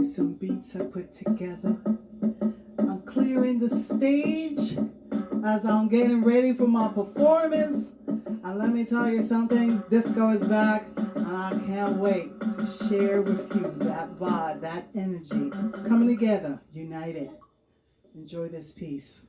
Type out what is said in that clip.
some beats I put together. I'm clearing the stage as I'm getting ready for my performance. And let me tell you something, disco is back, and I can't wait to share with you that vibe, that energy, coming together, united. Enjoy this piece.